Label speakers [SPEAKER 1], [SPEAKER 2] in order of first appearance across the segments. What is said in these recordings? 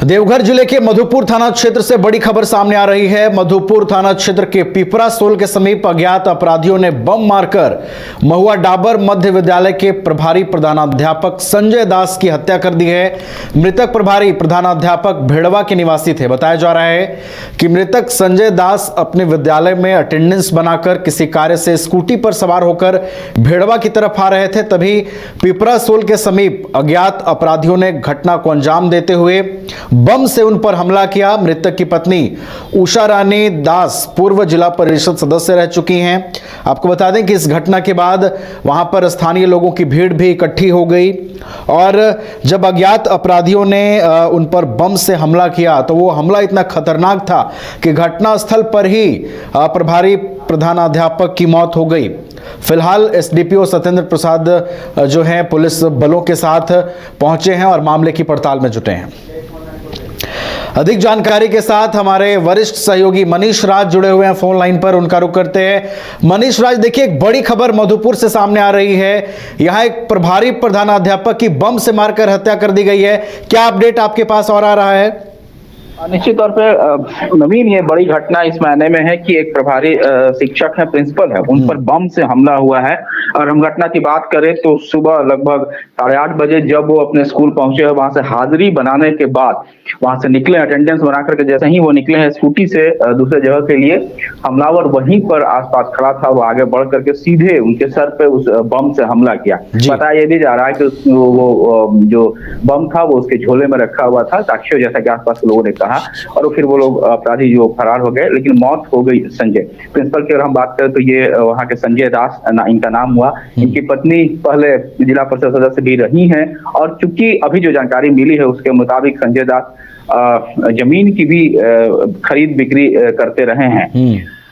[SPEAKER 1] देवघर जिले के मधुपुर थाना क्षेत्र से बड़ी खबर सामने आ रही है। मधुपुर थाना क्षेत्र के पिपरा सोल के समीप अज्ञात अपराधियों ने बम मारकर महुआ डाबर मध्य विद्यालय के प्रभारी प्रधानाध्यापक संजय दास की हत्या कर दी है। मृतक प्रभारी प्रधानाध्यापक भेड़वा के निवासी थे। बताया जा रहा है कि मृतक संजय दास अपने विद्यालय में अटेंडेंस बनाकर किसी कार्य से स्कूटी पर सवार होकर भेड़वा की तरफ आ रहे थे। तभी पिपरा सोल के समीप अज्ञात अपराधियों ने घटना को अंजाम देते हुए बम से उन पर हमला किया। मृतक की पत्नी उषा रानी दास पूर्व जिला परिषद सदस्य रह चुकी हैं। आपको बता दें कि इस घटना के बाद वहां पर स्थानीय लोगों की भीड़ भी इकट्ठी हो गई और जब अज्ञात अपराधियों ने उन पर बम से हमला किया तो वो हमला इतना खतरनाक था कि घटनास्थल पर ही प्रभारी प्रधानाध्यापक की मौत हो गई। फिलहाल एसडीपीओ सत्येंद्र प्रसाद जो हैं पुलिस बलों के साथ पहुंचे हैं और मामले की पड़ताल में जुटे हैं। अधिक जानकारी के साथ हमारे वरिष्ठ सहयोगी मनीष राज जुड़े हुए हैं फोन लाइन पर। उनका रुख करते हैं। मनीष राज, देखिए एक बड़ी खबर मधुपुर से सामने आ रही है। यहां एक प्रभारी प्रधानाध्यापक की बम से मारकर हत्या कर दी गई है। क्या अपडेट आपके पास और आ रहा है?
[SPEAKER 2] निश्चित तौर पे नवीन, ये बड़ी घटना इस मायने में है कि एक प्रभारी शिक्षक है, प्रिंसिपल है, उन पर बम से हमला हुआ है। और हम घटना की बात करें तो सुबह लगभग 8:30 बजे जब वो अपने स्कूल पहुंचे, वहां से हाजिरी बनाने के बाद वहां से निकले, अटेंडेंस बना करके जैसे ही वो निकले हैं स्कूटी से दूसरे जगह के लिए, हमलावर वहीं पर आसपास खड़ा था। वो आगे बढ़ करके सीधे उनके सर पे उस बम से हमला किया। बताया ये भी जा रहा है कि वो जो बम था वो उसके झोले में रखा हुआ था, साक्ष्य जैसा कि आसपास के लोगों ने कहा। और फिर वो लोग अपराधी जो फरार हो गए, लेकिन मौत हो गई संजय प्रिंसिपल की। अगर हम बात करें तो ये वहां के संजय दास इनका नाम हुआ। इनकी पत्नी पहले जिला परिषद सदस्य भी रही हैं और चूंकि अभी जो जानकारी मिली है उसके मुताबिक संजय दास जमीन की भी खरीद बिक्री करते रहे हैं।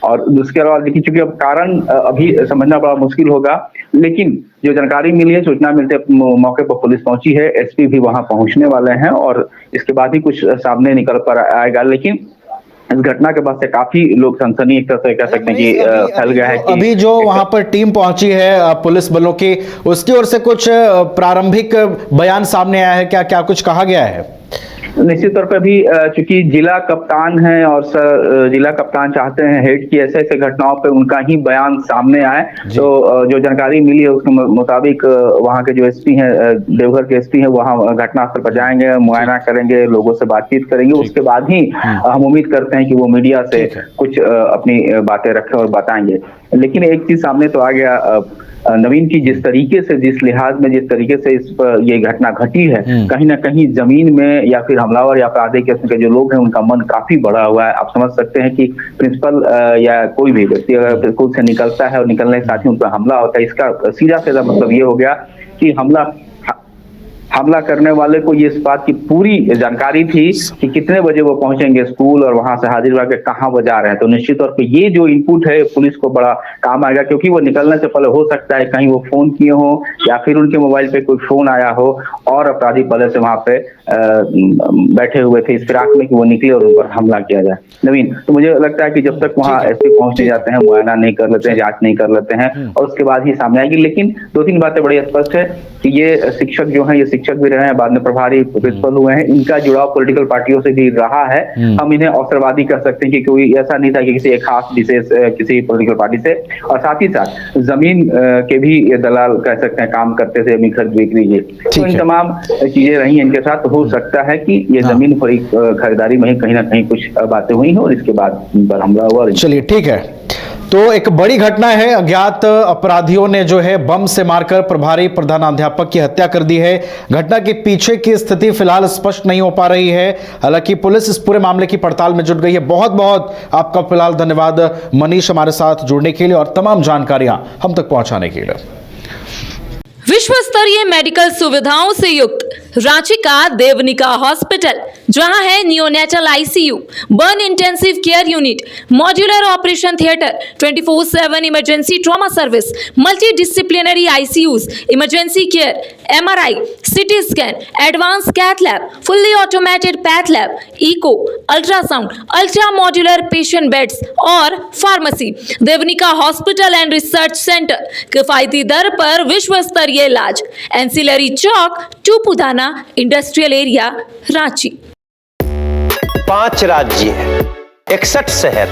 [SPEAKER 2] और उसके अलावा देखिए, चूंकि अब कारण अभी समझना बड़ा मुश्किल होगा, लेकिन जो जानकारी मिली है, सूचना मिलते मौके पर पुलिस पहुंची है, एसपी भी वहां पहुंचने वाले हैं और इसके बाद ही कुछ सामने निकल कर आएगा। लेकिन इस घटना के बाद से काफी लोग सनसनी एक तरह से कह सकते हैं कि फैल गया है कि
[SPEAKER 1] अभी जो वहां पर टीम पहुंची है पुलिस बलों की, उसकी ओर से कुछ प्रारंभिक बयान सामने आया है? क्या क्या कुछ कहा गया है?
[SPEAKER 2] निश्चित तौर पर भी चूंकि जिला कप्तान है और जिला कप्तान चाहते हैं हेड की ऐसे ऐसे घटनाओं पे उनका ही बयान सामने आए। तो जो जानकारी मिली है उसके मुताबिक वहां के जो एसपी हैं, देवघर के एसपी हैं, वहां घटनास्थल पर जाएंगे, मुआयना करेंगे, लोगों से बातचीत करेंगे। उसके बाद ही हम उम्मीद करते हैं कि वो मीडिया से कुछ अपनी बातें रखें और बताएंगे। लेकिन एक चीज सामने तो आ गया नवीन की, जिस तरीके से, जिस लिहाज में, जिस तरीके से इस पर ये घटना घटी है, कहीं ना कहीं जमीन में या फिर हमलावर या अपराधी किस्म के जो लोग हैं उनका मन काफी बढ़ा हुआ है। आप समझ सकते हैं कि प्रिंसिपल या कोई भी व्यक्ति अगर स्कूल से निकलता है और निकलने के साथ ही उन पर हमला होता है, इसका सीधा सीधा मतलब ये हो गया कि हमला करने वाले को ये इस बात की पूरी जानकारी थी कि कितने बजे वो पहुंचेंगे स्कूल और वहां से हाजिर होकर कहां वो जा रहे हैं। तो निश्चित तौर पे ये जो इनपुट है पुलिस को बड़ा काम आएगा, क्योंकि वो निकलने से पहले हो सकता है कहीं वो फोन किए हो या फिर उनके मोबाइल पे कोई फोन आया हो और अपराधी पहले से वहां पे बैठे हुए थे इस फिराक में कि वो निकले और उन पर हमला किया जाए। नवीन, तो मुझे लगता है कि जब तक वहां एसपी पहुंचने जाते हैं, मुआयना नहीं कर लेते हैं, जांच नहीं कर लेते हैं और उसके बाद ही सामने आएगी। लेकिन 2-3 बातें बड़ी स्पष्ट है कि ये शिक्षक जो है, ये शिक्षक भी रहे हैं, बाद में प्रभारी प्रिंसिपल हुए हैं, इनका जुड़ाव पॉलिटिकल पार्टियों से भी रहा है। हम इन्हें अवसरवादी कह सकते हैं कि कोई ऐसा नहीं था कि किसी एक खास विशेष किसी पॉलिटिकल पार्टी से, और साथ ही साथ जमीन के भी दलाल कह सकते हैं, काम करते थे, जमीन खरीद बिक्री की। तो इन तमाम चीजें रही हैं इनके साथ। हो सकता है कि ये जमीन पर खरीदारी में कहीं ना कहीं कुछ बातें हुई हैं और इसके बाद इन पर हमला हुआ।
[SPEAKER 1] चलिए ठीक है, तो एक बड़ी घटना है। अज्ञात अपराधियों ने जो है बम से मारकर प्रभारी प्रधानाध्यापक की हत्या कर दी है। घटना के पीछे की स्थिति फिलहाल स्पष्ट नहीं हो पा रही है। हालांकि पुलिस इस पूरे मामले की पड़ताल में जुट गई है। बहुत बहुत आपका फिलहाल धन्यवाद मनीष, हमारे साथ जुड़ने के लिए और तमाम जानकारियां हम तक पहुंचाने के लिए।
[SPEAKER 3] विश्व स्तरीय मेडिकल सुविधाओं से युक्त रांची का देवनिका हॉस्पिटल, जहां है neonatal ICU, burn intensive care unit, modular operation theatre, 24/7 emergency trauma service, multi disciplinary ICUs, emergency care, MRI, CT scan, advance cath lab, fully automated path lab, echo, ultrasound, ultra modular patient beds और pharmacy. Devnika hospital and research centre, किफायती दर पर विश्व स्तरीय इलाज, ancillary chowk, Tupudana industrial area, Ranchi.
[SPEAKER 4] 5 राज्य, 61 शहर,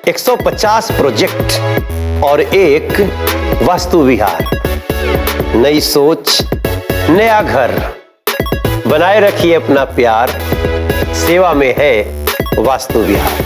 [SPEAKER 4] 150 project और एक वास्तु विहार। नई सोच, नया घर। बनाए रखिए अपना प्यार, सेवा में है वास्तु विहार।